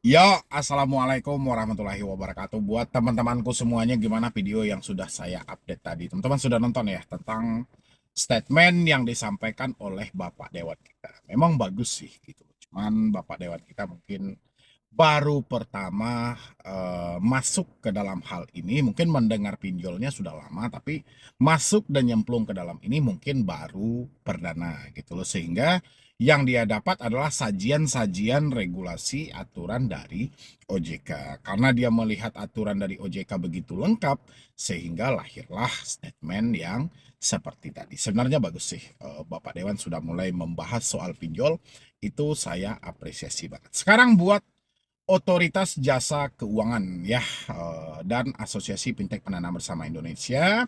Yo, assalamualaikum warahmatullahi wabarakatuh. Buat teman-temanku semuanya, gimana video yang sudah saya update tadi? Teman-teman sudah nonton ya tentang statement yang disampaikan oleh Bapak Dewan kita. Memang bagus sih gitu. Cuman Bapak Dewan kita mungkin baru pertama masuk ke dalam hal ini. Mungkin mendengar pinjolnya sudah lama, tapi masuk dan nyemplung ke dalam ini mungkin baru perdana gitu loh. Sehingga yang dia dapat adalah sajian-sajian regulasi aturan dari OJK. Karena dia melihat aturan dari OJK begitu lengkap, sehingga lahirlah statement yang seperti tadi. Sebenarnya bagus sih, Bapak Dewan sudah mulai membahas soal pinjol, itu saya apresiasi banget. Sekarang buat Otoritas Jasa Keuangan ya, dan Asosiasi Fintech Pendanaan Bersama Indonesia.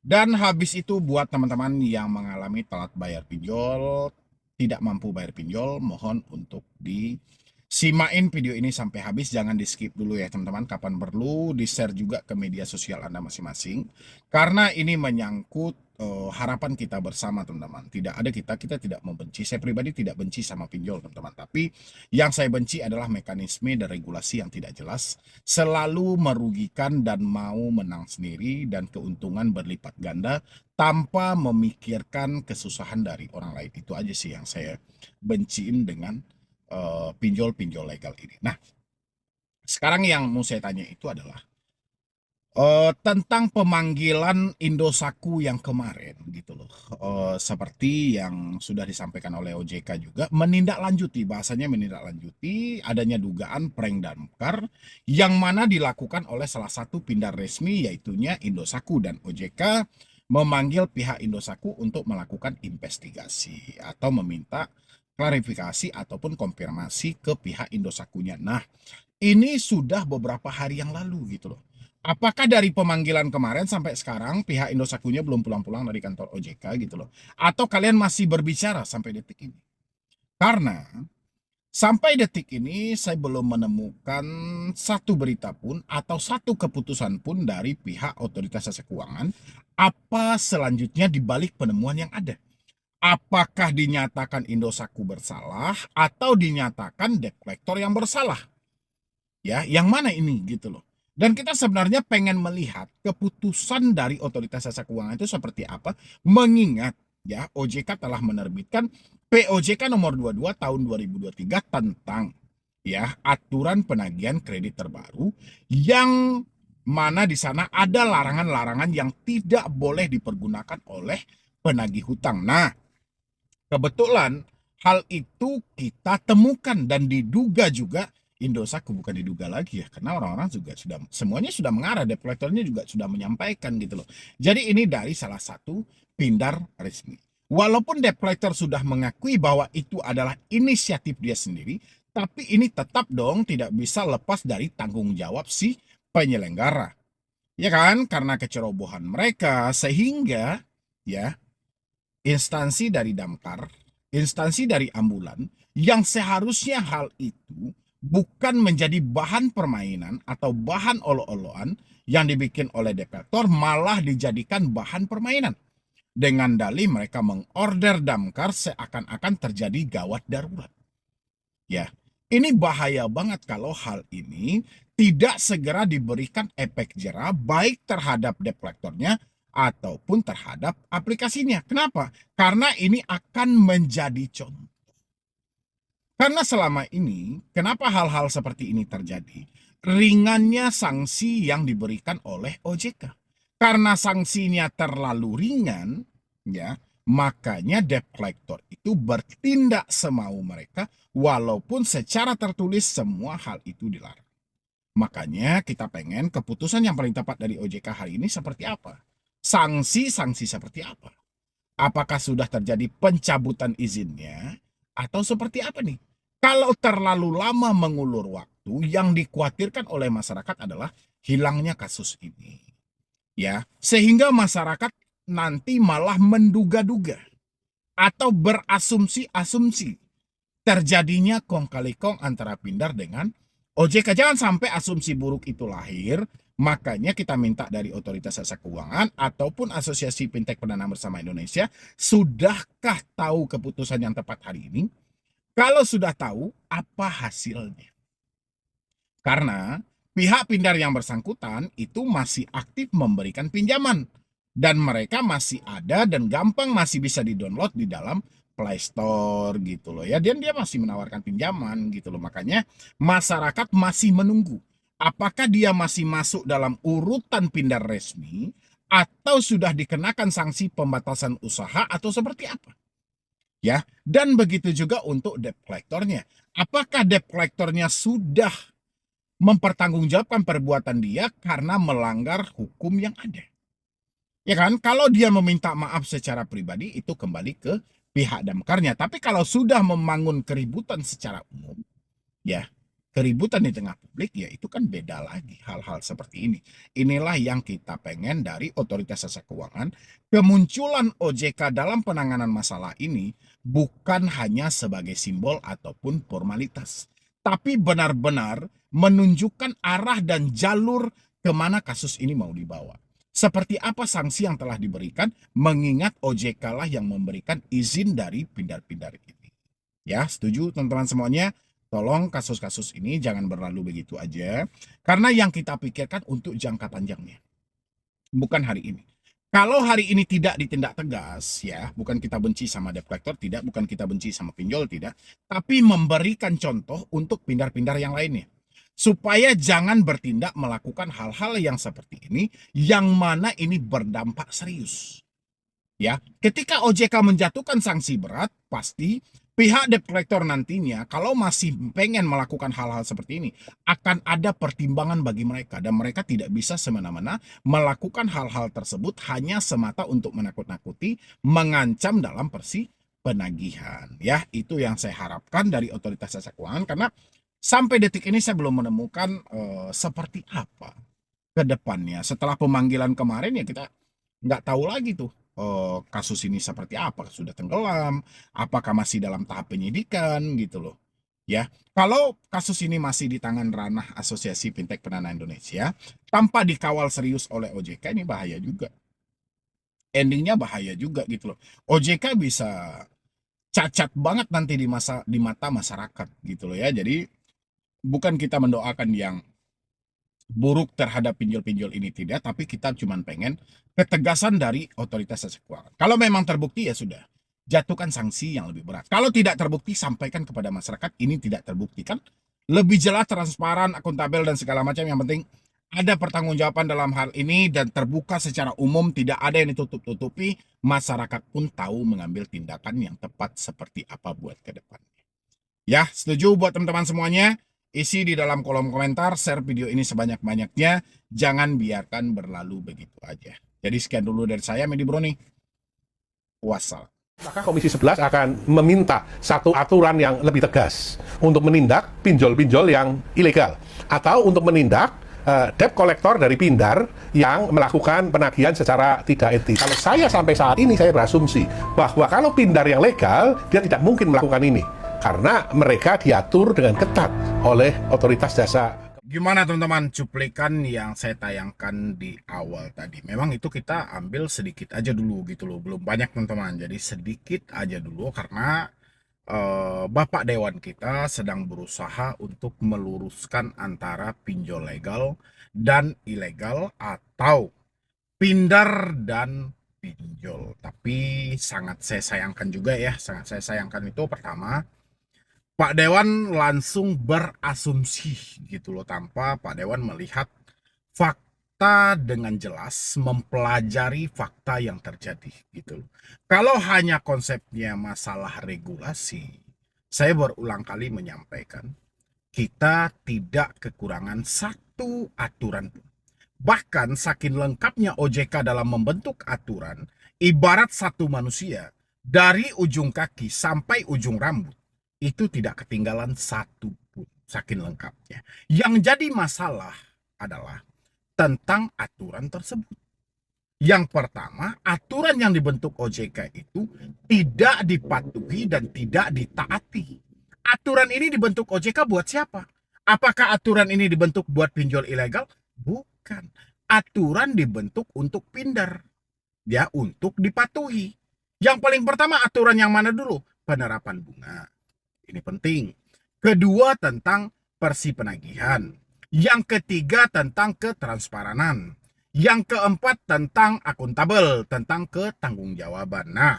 Dan habis itu buat teman-teman yang mengalami telat bayar pinjol, tidak mampu bayar pinjol, mohon untuk disimain video ini sampai habis, jangan di skip dulu ya teman-teman. Kapan perlu di-share juga ke media sosial Anda masing-masing, karena ini menyangkut harapan kita bersama teman-teman. Tidak ada kita tidak membenci. Saya pribadi tidak benci sama pinjol teman-teman, tapi yang saya benci adalah mekanisme dan regulasi yang tidak jelas, selalu merugikan dan mau menang sendiri dan keuntungan berlipat ganda tanpa memikirkan kesusahan dari orang lain. Itu aja sih yang saya benciin dengan pinjol-pinjol legal ini. Nah, sekarang yang mau saya tanya itu adalah tentang pemanggilan Indosat yang kemarin gitu loh. Seperti yang sudah disampaikan oleh OJK juga, menindaklanjuti, bahasanya menindaklanjuti adanya dugaan prank damkar yang mana dilakukan oleh salah satu pindar resmi, yaitunya Indosat, dan OJK memanggil pihak Indosat untuk melakukan investigasi atau meminta klarifikasi ataupun konfirmasi ke pihak Indosat-nya. Nah, ini sudah beberapa hari yang lalu gitu loh. Apakah dari pemanggilan kemarin sampai sekarang pihak Indosat-nya belum pulang-pulang dari kantor OJK gitu loh? Atau kalian masih berbicara sampai detik ini? Karena sampai detik ini saya belum menemukan satu berita pun atau satu keputusan pun dari pihak Otoritas Jasa Keuangan apa selanjutnya di balik penemuan yang ada. Apakah dinyatakan Indosat bersalah atau dinyatakan debt collector yang bersalah? Ya, yang mana ini gitu loh. Dan kita sebenarnya pengen melihat keputusan dari Otoritas Jasa Keuangan itu seperti apa, mengingat ya OJK telah menerbitkan POJK nomor 22 tahun 2023 tentang ya aturan penagihan kredit terbaru, yang mana di sana ada larangan-larangan yang tidak boleh dipergunakan oleh penagih hutang. Nah, kebetulan hal itu kita temukan dan diduga juga Indosat, bukan diduga lagi ya, karena orang-orang juga sudah semuanya sudah mengarah, debt collector-nya juga sudah menyampaikan gitu loh. Jadi ini dari salah satu pindar resmi. Walaupun debt collector sudah mengakui bahwa itu adalah inisiatif dia sendiri, tapi ini tetap dong tidak bisa lepas dari tanggung jawab si penyelenggara. Ya kan? Karena kecerobohan mereka sehingga ya instansi dari damkar, instansi dari ambulan, yang seharusnya hal itu bukan menjadi bahan permainan atau bahan olo-oloan yang dibikin oleh detektor, malah dijadikan bahan permainan. Dengan dalih mereka mengorder damkar seakan-akan terjadi gawat darurat. Ya, ini bahaya banget kalau hal ini tidak segera diberikan efek jera baik terhadap debt collector-nya ataupun terhadap aplikasinya. Kenapa? Karena ini akan menjadi contoh. Karena selama ini, kenapa hal-hal seperti ini terjadi? Ringannya sanksi yang diberikan oleh OJK. Karena sanksinya terlalu ringan, ya, makanya debt collector itu bertindak semau mereka, walaupun secara tertulis semua hal itu dilarang. Makanya kita pengen keputusan yang paling tepat dari OJK hari ini seperti apa? Sanksi-sanksi seperti apa? Apakah sudah terjadi pencabutan izinnya atau seperti apa nih? Kalau terlalu lama mengulur waktu, yang dikhawatirkan oleh masyarakat adalah hilangnya kasus ini. Ya, sehingga masyarakat nanti malah menduga-duga atau berasumsi-asumsi terjadinya kong kali kong antara Pindar dengan OJK. Jangan sampai asumsi buruk itu lahir. Makanya kita minta dari Otoritas Jasa Keuangan ataupun Asosiasi Fintech Pendanaan Bersama Indonesia, sudahkah tahu keputusan yang tepat hari ini? Kalau sudah tahu, apa hasilnya? Karena pihak pindar yang bersangkutan itu masih aktif memberikan pinjaman. Dan mereka masih ada dan gampang masih bisa di-download di dalam Play Store gitu loh ya. Dan dia masih menawarkan pinjaman gitu loh. Makanya masyarakat masih menunggu. Apakah dia masih masuk dalam urutan pindar resmi atau sudah dikenakan sanksi pembatasan usaha atau seperti apa? Ya, dan begitu juga untuk debt collectornya. Apakah debt collectornya sudah mempertanggungjawabkan perbuatan dia karena melanggar hukum yang ada? Ya kan, kalau dia meminta maaf secara pribadi itu kembali ke pihak damkarnya. Tapi kalau sudah membangun keributan secara umum, ya keributan di tengah publik, ya itu kan beda lagi hal-hal seperti ini. Inilah yang kita pengen dari Otoritas Jasa Keuangan. Kemunculan OJK dalam penanganan masalah ini bukan hanya sebagai simbol ataupun formalitas, tapi benar-benar menunjukkan arah dan jalur kemana kasus ini mau dibawa. Seperti apa sanksi yang telah diberikan, mengingat OJK lah yang memberikan izin dari pindar-pindar ini. Ya, setuju teman-teman semuanya? Tolong kasus-kasus ini jangan berlalu begitu aja. Karena yang kita pikirkan untuk jangka panjangnya. Bukan hari ini. Kalau hari ini tidak ditindak tegas, ya, bukan kita benci sama debt collector, tidak, bukan kita benci sama pinjol, tidak, tapi memberikan contoh untuk pindar-pindar yang lainnya. Supaya jangan bertindak melakukan hal-hal yang seperti ini, yang mana ini berdampak serius. Ya, ketika OJK menjatuhkan sanksi berat, pasti pihak debt collector nantinya kalau masih pengen melakukan hal-hal seperti ini akan ada pertimbangan bagi mereka dan mereka tidak bisa semena-mena melakukan hal-hal tersebut hanya semata untuk menakut-nakuti, mengancam dalam penagihan. Ya, itu yang saya harapkan dari Otoritas Jasa Keuangan karena sampai detik ini saya belum menemukan seperti apa ke depannya. Setelah pemanggilan kemarin ya kita nggak tahu lagi tuh kasus ini seperti apa, sudah tenggelam, apakah masih dalam tahap penyidikan gitu loh. Ya, kalau kasus ini masih di tangan ranah Asosiasi Fintech Pendanaan Indonesia tanpa dikawal serius oleh OJK ini bahaya juga. Endingnya bahaya juga gitu loh. OJK bisa cacat banget nanti di mata masyarakat gitu loh ya. Jadi bukan kita mendoakan yang buruk terhadap pinjol-pinjol ini tidak, tapi kita cuma pengen ketegasan dari Otoritas Jasa Keuangan. Kalau memang terbukti ya sudah, jatuhkan sanksi yang lebih berat. Kalau tidak terbukti, sampaikan kepada masyarakat ini tidak terbukti kan. Lebih jelas, transparan, akuntabel dan segala macam. Yang penting ada pertanggungjawaban dalam hal ini dan terbuka secara umum, tidak ada yang ditutup-tutupi. Masyarakat pun tahu mengambil tindakan yang tepat seperti apa buat ke depannya. Ya, setuju buat teman-teman semuanya? Isi di dalam kolom komentar, share video ini sebanyak-banyaknya. Jangan biarkan berlalu begitu aja. Jadi sekian dulu dari saya, Medi Broni. Wassalam. Maka Komisi 11 akan meminta satu aturan yang lebih tegas untuk menindak pinjol-pinjol yang ilegal atau untuk menindak debt collector dari pindar yang melakukan penagihan secara tidak etis. Kalau saya sampai saat ini saya berasumsi bahwa kalau pindar yang legal dia tidak mungkin melakukan ini karena mereka diatur dengan ketat oleh Otoritas Jasa. Gimana teman-teman cuplikan yang saya tayangkan di awal tadi? Memang itu kita ambil sedikit aja dulu gitu loh, belum banyak teman-teman. Jadi sedikit aja dulu karena Bapak Dewan kita sedang berusaha untuk meluruskan antara pinjol legal dan ilegal atau pindar dan pinjol. Tapi sangat saya sayangkan juga ya, sangat saya sayangkan itu pertama Pak Dewan langsung berasumsi gitu loh tanpa Pak Dewan melihat fakta dengan jelas, mempelajari fakta yang terjadi gitu loh. Kalau hanya konsepnya masalah regulasi, saya berulang kali menyampaikan kita tidak kekurangan satu aturan pun. Bahkan saking lengkapnya OJK dalam membentuk aturan, ibarat satu manusia dari ujung kaki sampai ujung rambut itu tidak ketinggalan satu pun, saking lengkapnya. Yang jadi masalah adalah tentang aturan tersebut. Yang pertama, aturan yang dibentuk OJK itu tidak dipatuhi dan tidak ditaati. Aturan ini dibentuk OJK buat siapa? Apakah aturan ini dibentuk buat pinjol ilegal? Bukan. Aturan dibentuk untuk pindar. Ya, untuk dipatuhi. Yang paling pertama aturan yang mana dulu? Penerapan bunga. Ini penting. Kedua tentang persi penagihan. Yang ketiga tentang ketransparanan. Yang keempat tentang akuntabel, tentang ketanggung-jawaban. Nah,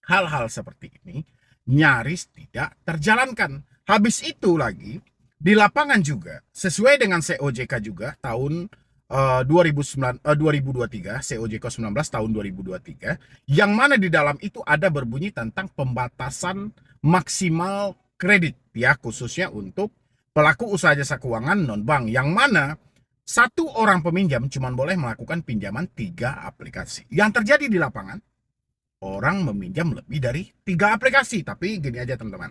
hal-hal seperti ini nyaris tidak terjalankan. Habis itu lagi, di lapangan juga, sesuai dengan COJK juga tahun 2023, COJK 19 tahun 2023, yang mana di dalam itu ada berbunyi tentang pembatasan maksimal kredit, ya, khususnya untuk pelaku usaha jasa keuangan non-bank, yang mana satu orang peminjam cuma boleh melakukan pinjaman 3 aplikasi. Yang terjadi di lapangan, orang meminjam lebih dari 3 aplikasi. Tapi gini aja teman-teman,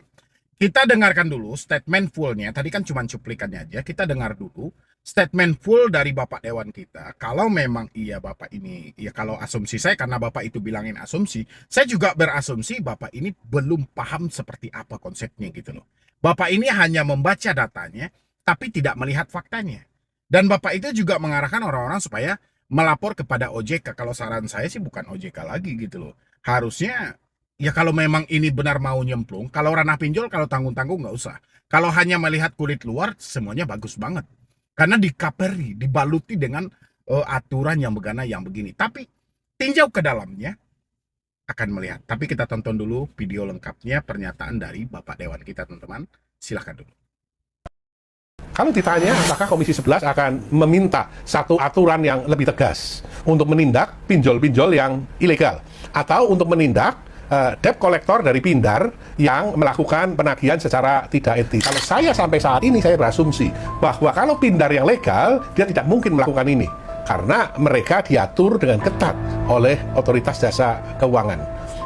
kita dengarkan dulu statement fullnya. Tadi kan cuma cuplikannya aja. Kita dengar dulu statement full dari Bapak Dewan kita. Kalau memang iya Bapak ini, ya kalau asumsi saya, karena Bapak itu bilangin asumsi, saya juga berasumsi Bapak ini belum paham seperti apa konsepnya gitu loh. Bapak ini hanya membaca datanya, tapi tidak melihat faktanya. Dan Bapak itu juga mengarahkan orang-orang supaya melapor kepada OJK. Kalau saran saya sih bukan OJK lagi gitu loh. Harusnya, ya kalau memang ini benar mau nyemplung, kalau ranah pinjol, kalau tanggung-tanggung nggak usah. Kalau hanya melihat kulit luar, semuanya bagus banget. Karena dikaperi, dibaluti dengan aturan yang begana, yang begini. Tapi tinjau ke dalamnya, akan melihat. Tapi kita tonton dulu video lengkapnya, pernyataan dari Bapak Dewan kita, teman-teman. Silahkan dulu. Kalau ditanya apakah Komisi 11 akan meminta satu aturan yang lebih tegas untuk menindak pinjol-pinjol yang ilegal atau untuk menindak debt collector dari Pindar yang melakukan penagihan secara tidak etis. Kalau saya sampai saat ini saya berasumsi bahwa kalau Pindar yang legal dia tidak mungkin melakukan ini karena mereka diatur dengan ketat oleh otoritas jasa keuangan.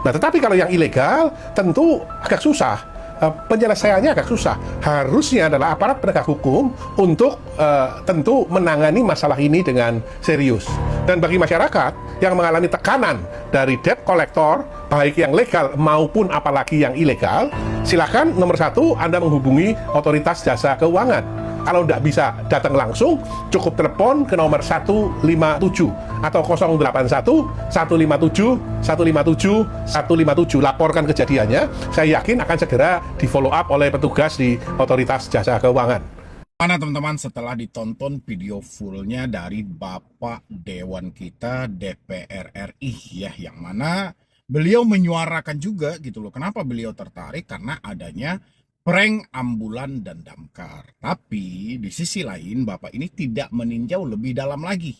Nah, tetapi kalau yang ilegal tentu agak susah. Penyelesaiannya agak susah. Harusnya adalah aparat penegak hukum untuk tentu menangani masalah ini dengan serius. Dan bagi masyarakat yang mengalami tekanan dari debt collector, baik yang legal maupun apalagi yang ilegal, silakan nomor 1 Anda menghubungi otoritas jasa keuangan. Kalau tidak bisa datang langsung, cukup telepon ke nomor 157 atau 081 157 157 157. Laporkan kejadiannya. Saya yakin akan segera di follow up oleh petugas di otoritas jasa keuangan. Mana teman-teman, setelah ditonton video fullnya dari Bapak Dewan kita DPR RI, ya, yang mana beliau menyuarakan juga gitu loh. Kenapa beliau tertarik? Karena adanya prank ambulan dan damkar. Tapi di sisi lain Bapak ini tidak meninjau lebih dalam lagi.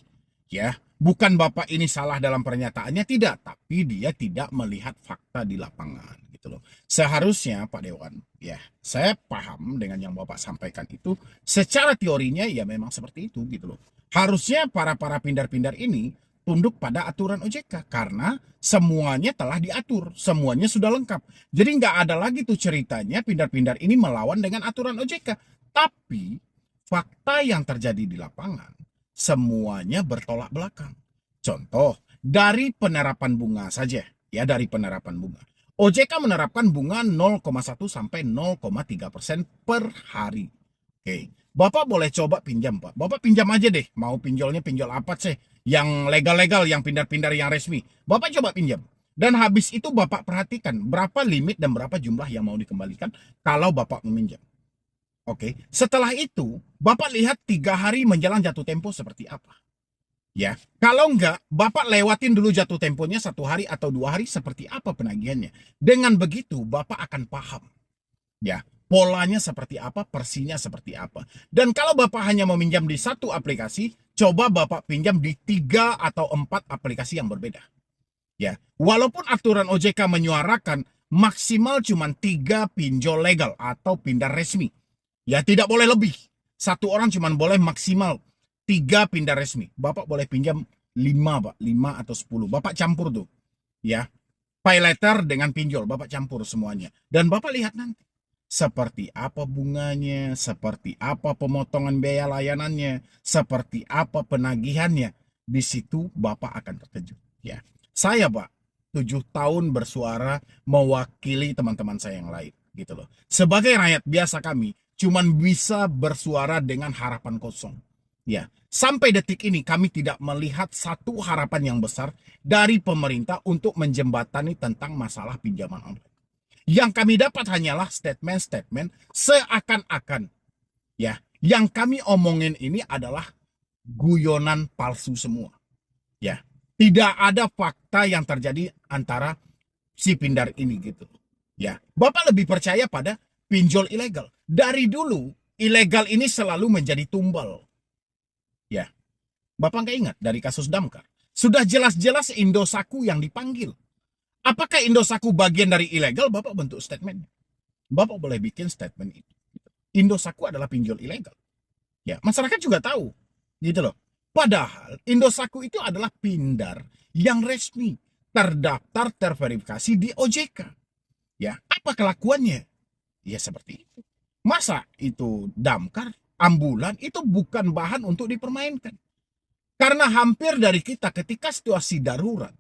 Ya, bukan Bapak ini salah dalam pernyataannya, tidak, tapi dia tidak melihat fakta di lapangan gitu loh. Seharusnya Pak Dewan, ya, saya paham dengan yang Bapak sampaikan itu secara teorinya ya memang seperti itu gitu loh. Harusnya para pindar-pindar ini tunduk pada aturan OJK karena semuanya telah diatur, semuanya sudah lengkap. Jadi nggak ada lagi tuh ceritanya pindar-pindar ini melawan dengan aturan OJK. Tapi fakta yang terjadi di lapangan semuanya bertolak belakang. Contoh dari penerapan bunga saja, ya, dari penerapan bunga. OJK menerapkan bunga 0,1 sampai 0,3% per hari. Oke, Bapak boleh coba pinjam, Pak. Bapak pinjam aja deh. Mau pinjolnya pinjol apa sih? Yang legal-legal, yang pindar-pindar, yang resmi. Bapak coba pinjam. Dan habis itu Bapak perhatikan berapa limit dan berapa jumlah yang mau dikembalikan kalau Bapak meminjam. Oke, setelah itu Bapak lihat 3 hari menjelang jatuh tempo seperti apa. Ya, kalau enggak, Bapak lewatin dulu jatuh temponya 1 hari atau 2 hari seperti apa penagihannya. Dengan begitu Bapak akan paham. Ya, polanya seperti apa, persinya seperti apa. Dan kalau Bapak hanya meminjam di 1 aplikasi, coba Bapak pinjam di 3 atau 4 aplikasi yang berbeda. Ya, walaupun aturan OJK menyuarakan maksimal cuma 3 pinjol legal atau pindar resmi. Ya, tidak boleh lebih. Satu orang cuma boleh maksimal 3 pindar resmi. Bapak boleh pinjam 5, Pak. 5 atau 10. Bapak campur tuh. Ya, pay letter dengan pinjol. Bapak campur semuanya. Dan Bapak lihat nanti seperti apa bunganya, seperti apa pemotongan biaya layanannya, seperti apa penagihannya. Di situ Bapak akan terkejut. Ya, saya, Pak, 7 tahun bersuara mewakili teman-teman saya yang lain, gitu loh. Sebagai rakyat biasa kami cuman bisa bersuara dengan harapan kosong. Ya, sampai detik ini kami tidak melihat satu harapan yang besar dari pemerintah untuk menjembatani tentang masalah pinjaman online. Yang kami dapat hanyalah statement-statement seakan-akan, ya, Yang kami omongin ini adalah guyonan palsu semua. Ya, tidak ada fakta yang terjadi antara si Pindar ini gitu. Ya, Bapak lebih percaya pada pinjol ilegal. Dari dulu ilegal ini selalu menjadi tumbal. Ya, Bapak nggak ingat dari kasus Damkar? Sudah jelas-jelas Indosat yang dipanggil. Apakah Indosat bagian dari ilegal? Bapak bentuk statement. Bapak boleh bikin statement itu. Indosat adalah pinjol ilegal. Ya, masyarakat juga tahu, gitu loh. Padahal Indosat itu adalah Pindar yang resmi, terdaftar, terverifikasi di OJK. Ya, apa kelakuannya? Ya seperti itu. Masa itu Damkar, ambulan itu bukan bahan untuk dipermainkan. Karena hampir dari kita ketika situasi darurat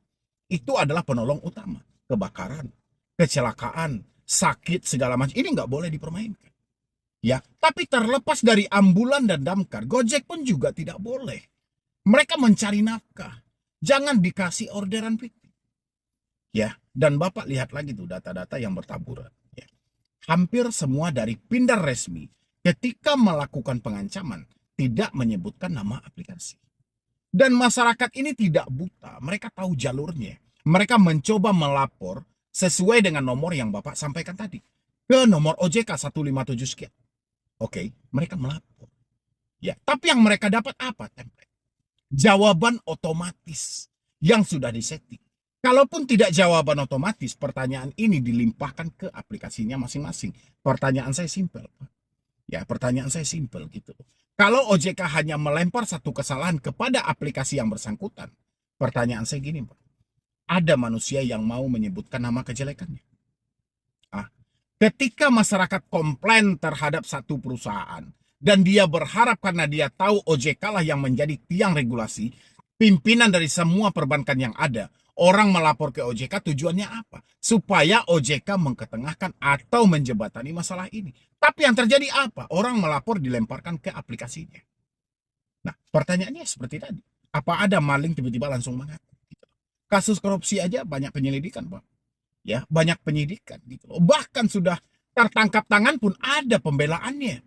itu adalah penolong utama. Kebakaran, kecelakaan, sakit segala macam ini nggak boleh dipermainkan. Ya, tapi terlepas dari ambulan dan damkar, Gojek pun juga tidak boleh. Mereka mencari nafkah. Jangan dikasih orderan fiktif. Ya, dan Bapak lihat lagi tuh data-data yang bertaburan. Ya. Hampir semua dari Pindar resmi ketika melakukan pengancaman tidak menyebutkan nama aplikasi. Dan masyarakat ini tidak buta, mereka tahu jalurnya. Mereka mencoba melapor sesuai dengan nomor yang Bapak sampaikan tadi. Ke nomor OJK 157 sekian. Oke, mereka melapor. Ya, tapi yang mereka dapat apa? Template. Jawaban otomatis yang sudah disetting. Kalaupun tidak jawaban otomatis, pertanyaan ini dilimpahkan ke aplikasinya masing-masing. Pertanyaan saya simpel. Ya, pertanyaan saya simpel gitu. Kalau OJK hanya melempar satu kesalahan kepada aplikasi yang bersangkutan, pertanyaan saya gini, Pak. Ada manusia yang mau menyebutkan nama kejelekannya? Ketika masyarakat komplain terhadap satu perusahaan dan dia berharap karena dia tahu OJK lah yang menjadi tiang regulasi, pimpinan dari semua perbankan yang ada, orang melapor ke OJK tujuannya apa? Supaya OJK mengketengahkan atau menjebatani masalah ini. Tapi yang terjadi apa? Orang melapor dilemparkan ke aplikasinya. Nah, pertanyaannya seperti tadi. Apa ada maling tiba-tiba langsung mengaku? Kasus korupsi aja banyak penyelidikan, Pak. Ya, banyak penyidikan gitu. Bahkan sudah tertangkap tangan pun ada pembelaannya.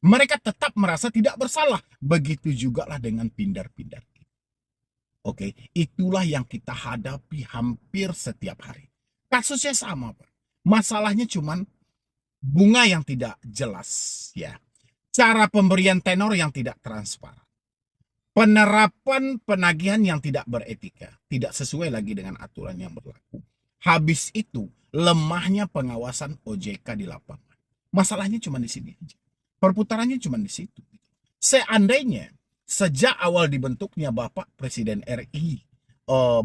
Mereka tetap merasa tidak bersalah. Begitu juga lah dengan pindar-pindar. Oke, itulah yang kita hadapi hampir setiap hari. Kasusnya sama, Pak. Masalahnya cuman bunga yang tidak jelas, ya. Cara pemberian tenor yang tidak transparan. Penerapan penagihan yang tidak beretika, tidak sesuai lagi dengan aturan yang berlaku. Habis itu, lemahnya pengawasan OJK di lapangan. Masalahnya cuma di sini aja. Perputarannya cuma di situ. Seandainya sejak awal dibentuknya Bapak Presiden RI,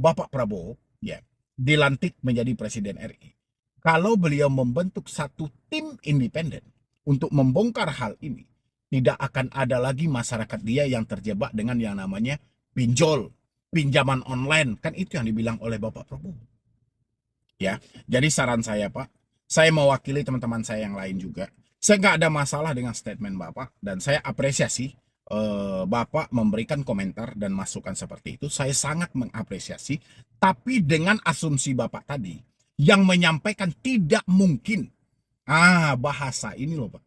Bapak Prabowo, ya, dilantik menjadi Presiden RI. Kalau beliau membentuk satu tim independen untuk membongkar hal ini, tidak akan ada lagi masyarakat dia yang terjebak dengan yang namanya pinjol, pinjaman online. Kan itu yang dibilang oleh Bapak Prabowo. Ya, jadi saran saya Pak, saya mewakili teman-teman saya yang lain juga. Saya nggak ada masalah dengan statement Bapak dan saya apresiasi Bapak memberikan komentar dan masukan seperti itu. Saya sangat mengapresiasi, tapi dengan asumsi Bapak tadi yang menyampaikan tidak mungkin. Bahasa ini loh Pak.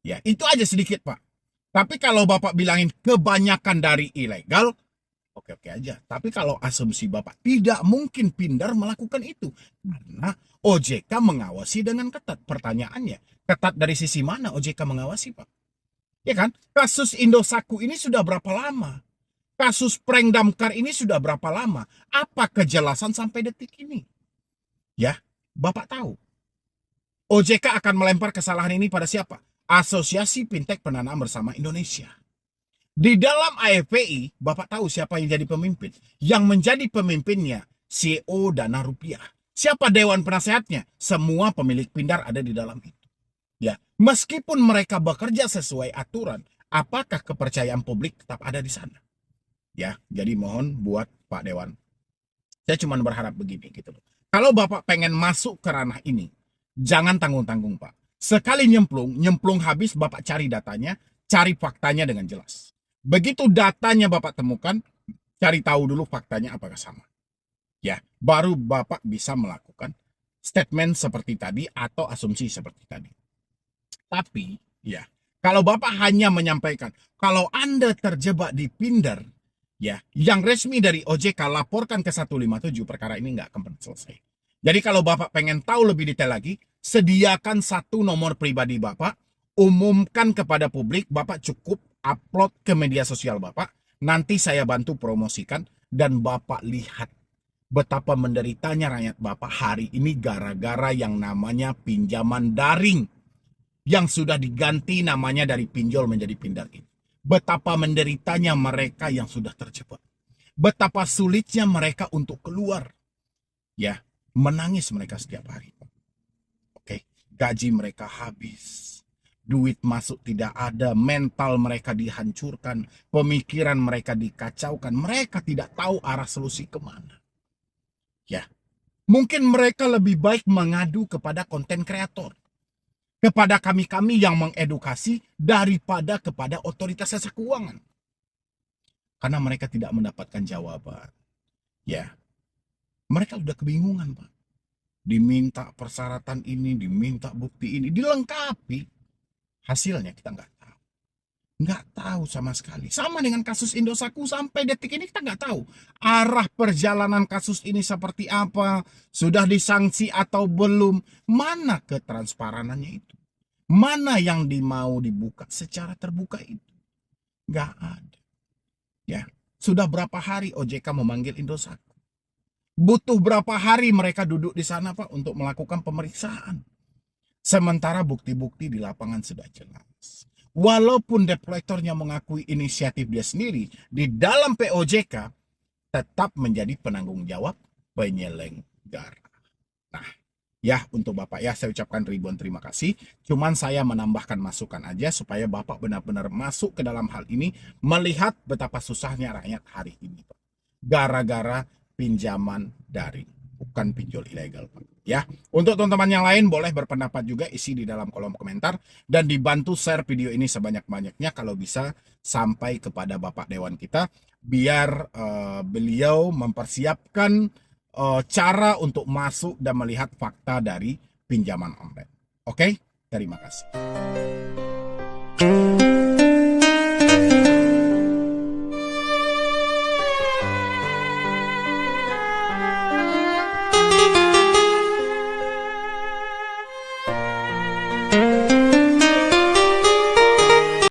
Ya, itu aja sedikit Pak. Tapi kalau Bapak bilangin kebanyakan dari ilegal, oke-oke aja. Tapi kalau asumsi Bapak tidak mungkin Pindar melakukan itu. Karena OJK mengawasi dengan ketat. Pertanyaannya, ketat dari sisi mana OJK mengawasi, Pak? Ya kan? Kasus Indosat ini sudah berapa lama? Kasus prank damkar ini sudah berapa lama? Apa kejelasan sampai detik ini? Ya, Bapak tahu. OJK akan melempar kesalahan ini pada siapa? Asosiasi Fintech Pendanaan Bersama Indonesia. Di dalam AFPI, Bapak tahu siapa yang jadi pemimpin? Yang menjadi pemimpinnya CEO Dana Rupiah. Siapa dewan penasehatnya? Semua pemilik Pindar ada di dalam itu. Ya, meskipun mereka bekerja sesuai aturan, apakah kepercayaan publik tetap ada di sana? Ya, jadi mohon buat Pak Dewan. Saya cuma berharap begini gitu loh. Kalau Bapak pengen masuk ke ranah ini, jangan tanggung-tanggung Pak. Sekali nyemplung habis Bapak cari datanya, cari faktanya dengan jelas. Begitu datanya Bapak temukan, cari tahu dulu faktanya apakah sama. Ya, baru Bapak bisa melakukan statement seperti tadi atau asumsi seperti tadi. Tapi, ya, Kalau Bapak hanya menyampaikan, kalau Anda terjebak di Pindar, ya, yang resmi dari OJK laporkan ke 157, perkara ini nggak akan pernah selesai. Jadi kalau Bapak pengen tahu lebih detail lagi, sediakan satu nomor pribadi Bapak, umumkan kepada publik, Bapak cukup upload ke media sosial Bapak, nanti saya bantu promosikan, dan Bapak lihat betapa menderitanya rakyat Bapak hari ini gara-gara yang namanya pinjaman daring yang sudah diganti namanya dari pinjol menjadi pindar ini. Betapa menderitanya mereka yang sudah terjebak. Betapa sulitnya mereka untuk keluar. Ya, menangis mereka setiap hari. Oke, gaji mereka habis. Duit masuk tidak ada, mental mereka dihancurkan, pemikiran mereka dikacaukan, mereka tidak tahu arah solusi kemana. Ya, mungkin mereka lebih baik mengadu kepada konten kreator, kepada kami-kami yang mengedukasi daripada kepada otoritas jasa keuangan. Karena mereka tidak mendapatkan jawaban. Ya, mereka udah kebingungan, Pak. Diminta persyaratan ini, diminta bukti ini, dilengkapi. Hasilnya kita nggak tahu. Nggak tahu sama sekali. Sama dengan kasus Indosat sampai detik ini kita nggak tahu. Arah perjalanan kasus ini seperti apa. Sudah disanksi atau belum. Mana ketransparanannya itu. Mana yang mau dibuka secara terbuka itu. Nggak ada. Ya, sudah berapa hari OJK memanggil Indosat? Butuh berapa hari mereka duduk di sana, Pak, untuk melakukan pemeriksaan. Sementara bukti-bukti di lapangan sudah jelas. Walaupun debt collectornya mengakui inisiatif dia sendiri, di dalam POJK tetap menjadi penanggung jawab penyelenggara. Nah, ya untuk Bapak ya saya ucapkan ribuan terima kasih. Cuman saya menambahkan masukan aja supaya Bapak benar-benar masuk ke dalam hal ini, melihat betapa susahnya rakyat hari ini, Pak. Gara-gara pinjaman daring, bukan pinjol ilegal, Pak. Ya, untuk teman-teman yang lain boleh berpendapat juga, isi di dalam kolom komentar dan dibantu share video ini sebanyak-banyaknya kalau bisa sampai kepada Bapak Dewan kita biar beliau mempersiapkan cara untuk masuk dan melihat fakta dari pinjaman online. Oke, terima kasih.